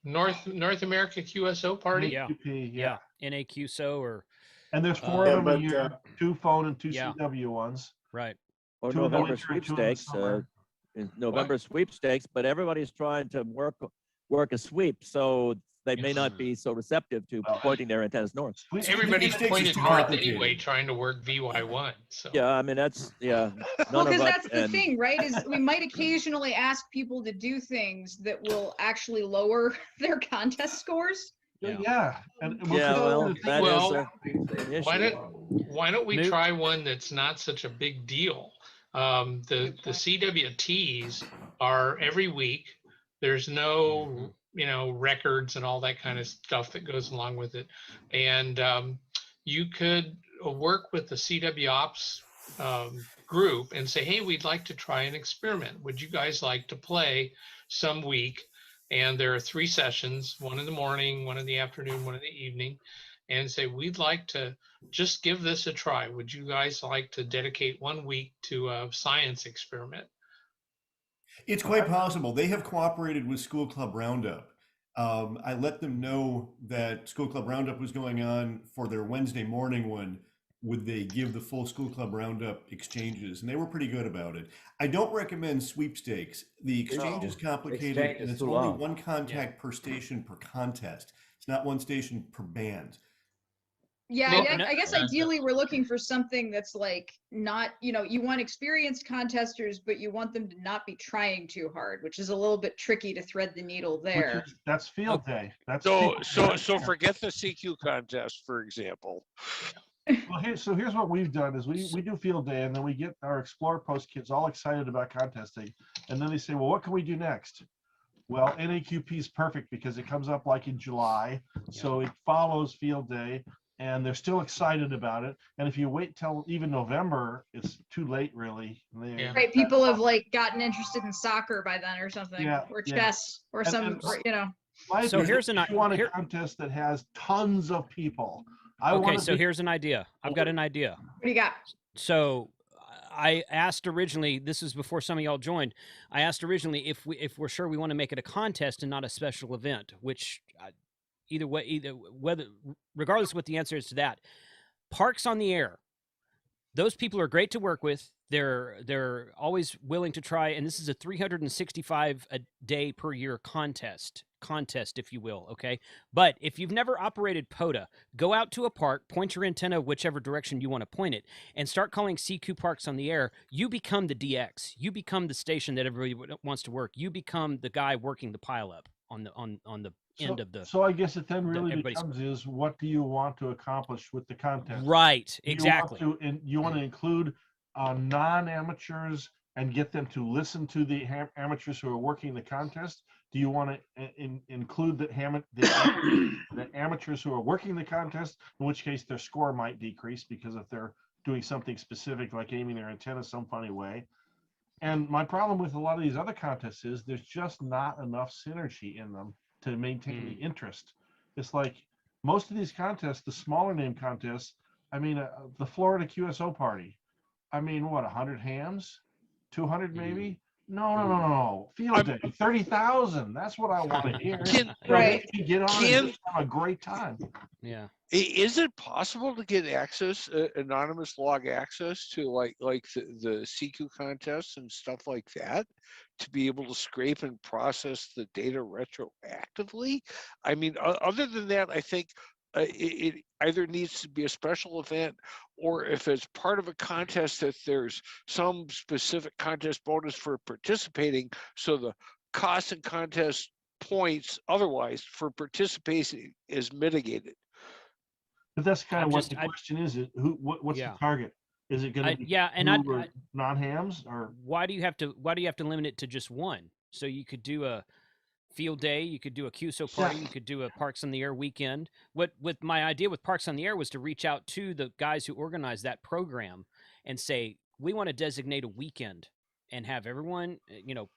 Speaker 12: North America QSO party.
Speaker 3: Yeah.
Speaker 7: yeah.
Speaker 3: NAQSO or.
Speaker 7: And there's 4 of them a year, 2 phone and 2
Speaker 3: yeah.
Speaker 7: CW ones.
Speaker 3: Right.
Speaker 14: Or
Speaker 7: 2 in the
Speaker 14: November
Speaker 7: winter and 2 in the
Speaker 14: sweepstakes,
Speaker 7: summer.
Speaker 14: in November sweepstakes, but everybody's trying to work a sweep, so they may not be so receptive to pointing their antennas north.
Speaker 12: Everybody's pointed north anyway, trying to work VY1. So.
Speaker 14: Yeah, I mean that's
Speaker 9: Well,
Speaker 14: none
Speaker 9: because
Speaker 14: of us
Speaker 9: that's the
Speaker 14: and-
Speaker 9: thing, right? Is we might occasionally ask people to do things that will actually lower their contest scores.
Speaker 7: Yeah. And
Speaker 14: Yeah, well, that is
Speaker 12: Well,
Speaker 14: an issue.
Speaker 12: why don't we try one that's not such a big deal? The CWTs are every week. There's no records and all that kind of stuff that goes along with it, and you could work with the CW Ops group and say, hey, we'd like to try an experiment. Would you guys like to play some week? And there are 3 sessions, 1 in the morning, 1 in the afternoon, 1 in the evening, and say, we'd like to just give this a try. Would you guys like to dedicate 1 week to a science experiment?
Speaker 13: It's quite possible. They have cooperated with School Club Roundup. I let them know that School Club Roundup was going on for their Wednesday morning one. Would they give the full School Club Roundup exchanges? And they were pretty good about it. I don't recommend sweepstakes. The exchange is complicated
Speaker 14: exchange
Speaker 13: and
Speaker 14: is
Speaker 13: it's
Speaker 14: too
Speaker 13: only
Speaker 14: long.
Speaker 13: 1 contact per station per contest. It's not 1 station per band.
Speaker 9: Yeah,
Speaker 12: Well,
Speaker 9: I guess ideally we're looking for something that's like not, you want experienced contesters, but you want them to not be trying too hard, which is a little bit tricky to thread the needle there.
Speaker 7: That's field day. That's
Speaker 4: So
Speaker 7: field
Speaker 4: so
Speaker 7: day.
Speaker 4: forget the CQ contest, for example.
Speaker 7: Well, here's what we've done is we do field day and then we get our Explore Post kids all excited about contesting. And then they say, well, what can we do next? Well, NAQP is perfect because it comes up like in July. So it follows field day and they're still excited about it. And if you wait till even November, it's too late really.
Speaker 9: Right, people have like gotten interested in soccer by then or something,
Speaker 7: Yeah,
Speaker 9: or
Speaker 7: yeah.
Speaker 9: chess or
Speaker 7: And-
Speaker 9: some,
Speaker 7: and-
Speaker 9: or,
Speaker 7: My
Speaker 3: So
Speaker 7: opinion,
Speaker 3: here's
Speaker 7: if you want a contest that has tons of people.
Speaker 3: Okay, so here's an idea. I've got an idea.
Speaker 9: What do you got?
Speaker 3: So I asked originally, this is before some of y'all joined, I asked originally if we're sure we want to make it a contest and not a special event, which regardless of what the answer is to that, Parks on the Air, those people are great to work with. They're always willing to try, and this is a 365 a day per year contest, if you will, okay? But if you've never operated POTA, go out to a park, point your antenna whichever direction you want to point it, and start calling CQ Parks on the Air. You become the DX. You become the station that everybody wants to work. You become the guy working the pileup on the end of the.
Speaker 7: So I guess it then really
Speaker 3: everybody's-
Speaker 7: becomes is what do you want to accomplish with the contest?
Speaker 3: Right, exactly.
Speaker 7: You want to include non-amateurs and get them to listen to the amateurs who are working the contest? Do you want to include the amateurs who are working the contest, in which case their score might decrease because if they're doing something specific like aiming their antenna some funny way? And my problem with a lot of these other contests is there's just not enough synergy in them to maintain the interest. It's like most of these contests, the smaller name contests, I mean, the Florida QSO party, I mean, what, 100 hams, 200 maybe? No. Field day, 30,000. That's what I want to hear.
Speaker 9: Right.
Speaker 7: Get on and just have a great time.
Speaker 3: Yeah.
Speaker 4: Is it possible to get access, anonymous log access to like the CQ contests and stuff like that, to be able to scrape and process the data retroactively? I mean, other than that, I think it either needs to be a special event, or if it's part of a contest, that there's some specific contest bonus for participating, so the cost and contest points otherwise for participating is mitigated.
Speaker 7: But that's kind of what the question is. What's the target? Is it going to be non-hams, or
Speaker 3: why do you have to limit it to just one? So you could do a field day, you could do a QSO party, you could do a Parks on the Air weekend. With my idea with Parks on the Air was to reach out to the guys who organize that program and say, we want to designate a weekend and have everyone,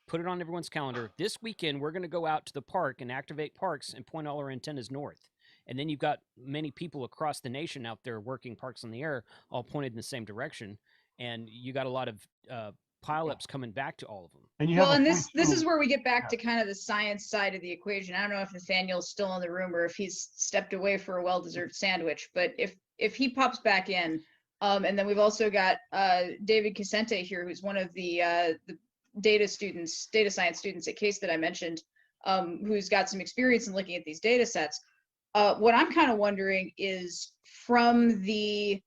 Speaker 3: put it on everyone's calendar. This weekend, we're going to go out to the park and activate parks and point all our antennas north. And then you've got many people across the nation out there working Parks on the Air, all pointed in the same direction. And you got a lot of pileups coming back to all of them.
Speaker 9: And this is where we get back to kind of the science side of the equation. I don't know if Nathaniel's still in the room or if he's stepped away for a well-deserved sandwich, but if he pops back in, and then we've also got David Casente here, who's one of the data science students at Case that I mentioned, who's got some experience in looking at these data sets. What I'm kind of wondering is, from the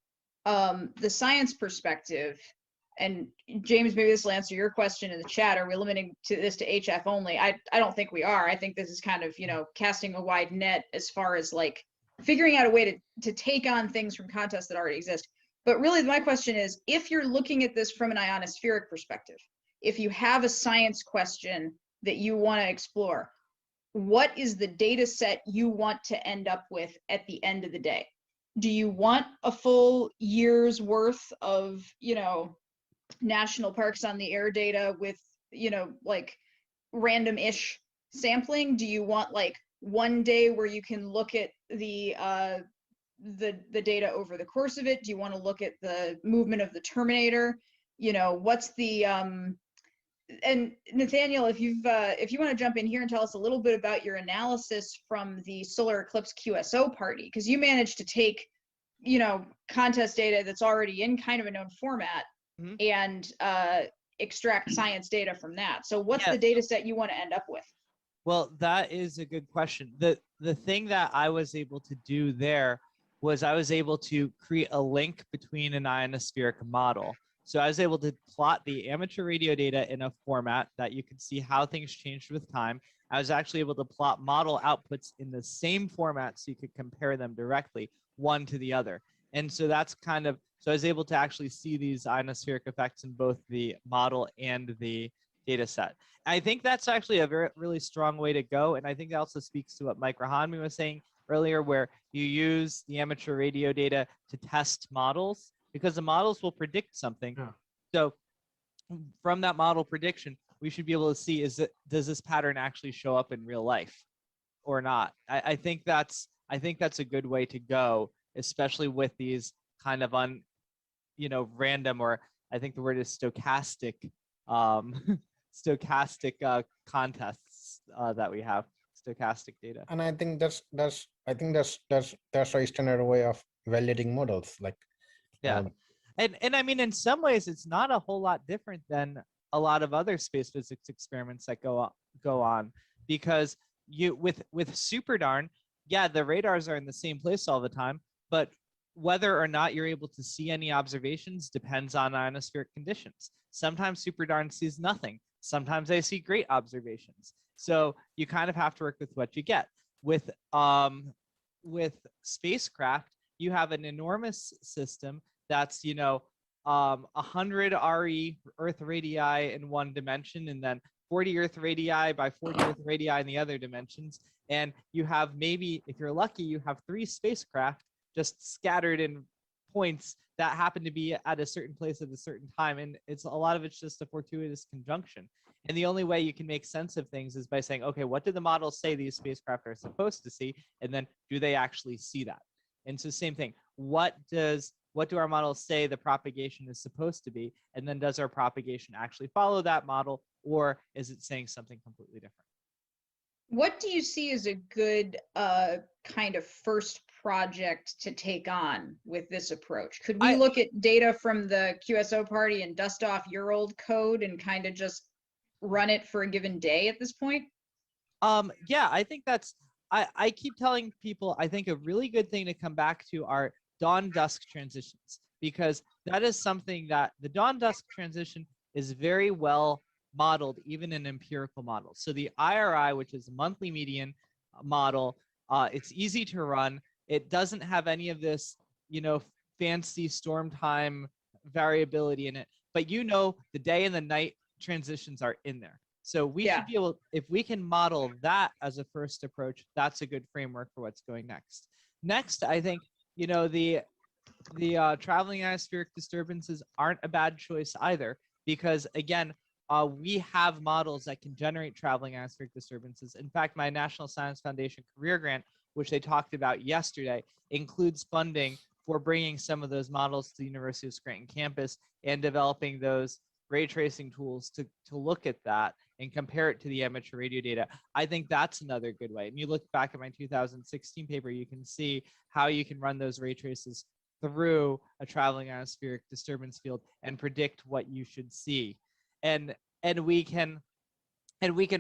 Speaker 9: science perspective, and James, maybe this will answer your question in the chat. Are we limiting this to HF only? I don't think we are. I think this is kind of, casting a wide net as far as like figuring out a way to take on things from contests that already exist. But really my question is, if you're looking at this from an ionospheric perspective, if you have a science question that you want to explore, what is the data set you want to end up with at the end of the day? Do you want a full year's worth of, National Parks on the Air data with, like random-ish sampling? Do you want like one day where you can look at the data over the course of it? Do you want to look at the movement of the terminator? What's the and Nathaniel, if you want to jump in here and tell us a little bit about your analysis from the solar eclipse QSO party, because you managed to take, contest data that's already in kind of a known format and extract science data from that. So what's the data set you want to end up with?
Speaker 1: Well, that is a good question. The thing that I was able to do there was I was able to create a link between an ionospheric model. So I was able to plot the amateur radio data in a format that you could see how things changed with time. I was actually able to plot model outputs in the same format so you could compare them directly, one to the other. And so that's kind of, so I was able to actually see these ionospheric effects in both the model and the data set. I think that's actually a really strong way to go. And I think that also speaks to what Mike Rahanmi was saying earlier, where you use the amateur radio data to test models, because the models will predict something. So from that model prediction, we should be able to see, does this pattern actually show up in real life or not? I think that's a good way to go, especially with these kind of random, or I think the word is stochastic, stochastic contests that we have, stochastic data.
Speaker 15: And I think that's a standard way of validating models, like.
Speaker 1: Yeah. And I mean, in some ways, it's not a whole lot different than a lot of other space physics experiments that go on, because with SuperDarn, yeah, the radars are in the same place all the time, but whether or not you're able to see any observations depends on ionospheric conditions. Sometimes SuperDarn sees nothing. Sometimes they see great observations. So you kind of have to work with what you get. With spacecraft, you have an enormous system that's 100 RE Earth radii in one dimension, and then 40 Earth radii by 40 Earth radii in the other dimensions. And you have, maybe if you're lucky, you have 3 spacecraft just scattered in points that happen to be at a certain place at a certain time. And a lot of it's just a fortuitous conjunction. And the only way you can make sense of things is by saying, okay, what do the models say these spacecraft are supposed to see? And then do they actually see that? And so same thing, what do our models say the propagation is supposed to be? And then does our propagation actually follow that model, or is it saying something completely different?
Speaker 9: What do you see as a good kind of first project to take on with this approach? Could we look at data from the QSO party and dust off your old code and kind of just run it for a given day at this point?
Speaker 1: Yeah, I think that's, I keep telling people, I think a really good thing to come back to are dawn-dusk transitions, because that is something that the dawn-dusk transition is very well modeled, even in empirical models. So the IRI, which is a monthly median model, it's easy to run. It doesn't have any of this, fancy storm time variability in it, but the day and the night transitions are in there. So we should be able, if we can model that as a first approach, that's a good framework for what's going next. Next, I think, the traveling atmospheric disturbances aren't a bad choice either, because again, we have models that can generate traveling atmospheric disturbances. In fact, my National Science Foundation career grant, which they talked about yesterday, includes funding for bringing some of those models to the University of Scranton campus and developing those ray tracing tools to look at that and compare it to the amateur radio data. I think that's another good way. And you look back at my 2016 paper, you can see how you can run those ray traces through a traveling atmospheric disturbance field and predict what you should see. And we can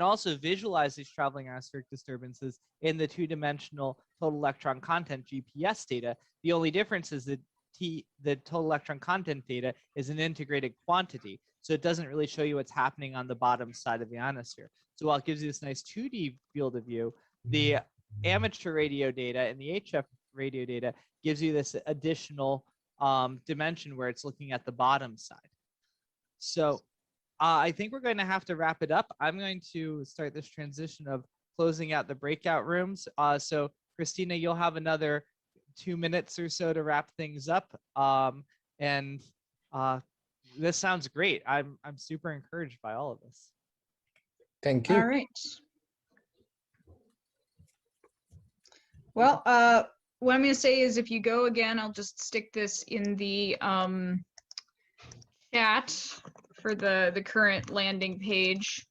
Speaker 1: also visualize these traveling atmospheric disturbances in the two-dimensional total electron content GPS data. The only difference is that the total electron content data is an integrated quantity, so it doesn't really show you what's happening on the bottom side of the ionosphere. So while it gives you this nice 2D field of view, the amateur radio data and the HF radio data gives you this additional dimension where it's looking at the bottom side. So I think we're going to have to wrap it up. I'm going to start this transition of closing out the breakout rooms. So Christina, you'll have another 2 minutes or so to wrap things up. This sounds great. I'm super encouraged by all of this.
Speaker 15: Thank you.
Speaker 9: All right. Well, what I'm going to say is if you go again, I'll just stick this in the chat for the current landing page.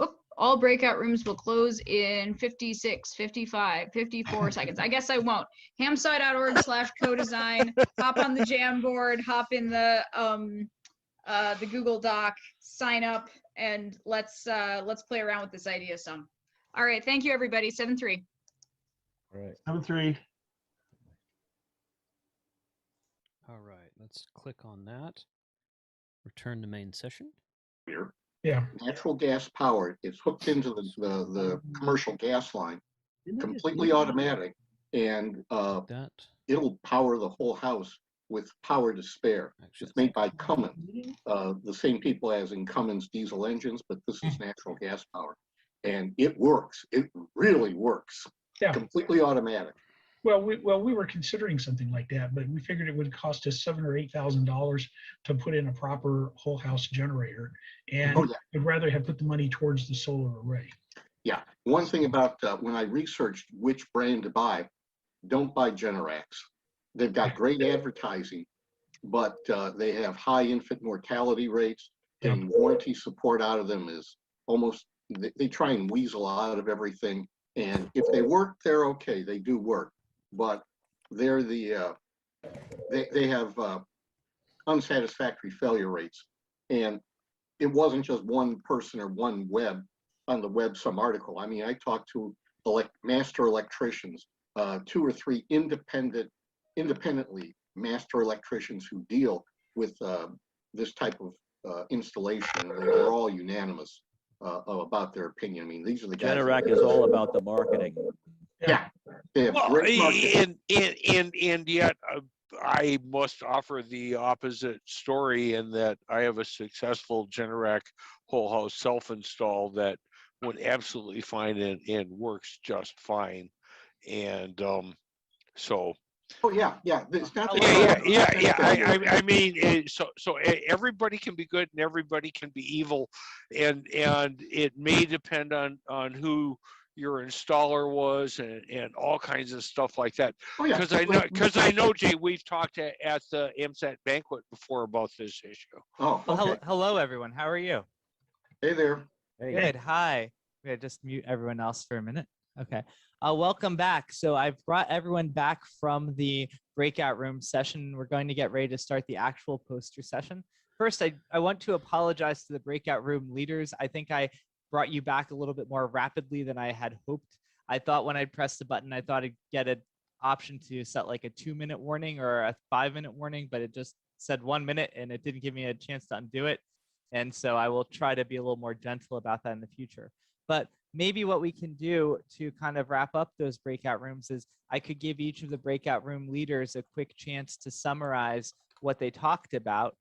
Speaker 9: Oop, all breakout rooms will close in 56, 55, 54 seconds. I guess I won't. hamsci.org/co-design, hop on the Jamboard, hop in the Google Doc, sign up, and let's play around with this idea some. All right, thank you everybody. 7-3.
Speaker 14: All right.
Speaker 7: 7-3.
Speaker 3: All right, let's click on that. Return to main session.
Speaker 16: Here.
Speaker 15: Yeah.
Speaker 16: Natural gas powered. It's hooked into the commercial gas line, completely automatic, and it'll power the whole house with power to spare. It's made by Cummins, the same people as in Cummins diesel engines, but this is natural gas powered, and it works. It really works.
Speaker 17: Yeah.
Speaker 16: Completely automatic.
Speaker 17: Well, we were considering something like that, but we figured it would cost us $7,000 or $8,000 to put in a proper whole house generator, and we'd rather have put the money towards the solar array.
Speaker 16: Yeah. One thing about when I researched which brand to buy, don't buy Generac. They've got great advertising, but they have high infant mortality rates, and warranty support out of them is almost, they try and weasel out of everything. And if they work, they're okay. They do work. But they're they have unsatisfactory failure rates. And it wasn't just one person or one on the web, some article. I mean, I talked to master electricians, 2 or 3 independently master electricians who deal with this type of installation. And they're all unanimous about their opinion. I mean, these are the guys.
Speaker 14: Generac is all about the marketing.
Speaker 16: Yeah. They have great marketing.
Speaker 4: And yet I must offer the opposite story in that I have a successful Generac whole house self-install that went absolutely fine and works just fine. And so.
Speaker 16: Oh yeah. It's not
Speaker 4: I mean, so everybody can be good and everybody can be evil, and it may depend on who your installer was and all kinds of stuff like that. Because I know Jay, we've talked at the AMSAT banquet before about this issue.
Speaker 1: Oh, okay. Well, hello everyone. How are you?
Speaker 16: Hey there.
Speaker 1: Good. Hi. We gotta just mute everyone else for a minute. Okay. Welcome back. So I've brought everyone back from the breakout room session. We're going to get ready to start the actual poster session. First, I want to apologize to the breakout room leaders. I think I brought you back a little bit more rapidly than I had hoped. I thought when I'd press the button, I thought I'd get an option to set like a 2-minute warning or a 5-minute warning, but it just said 1 minute and it didn't give me a chance to undo it. And so I will try to be a little more gentle about that in the future. But maybe what we can do to kind of wrap up those breakout rooms is I could give each of the breakout room leaders a quick chance to summarize what they talked about.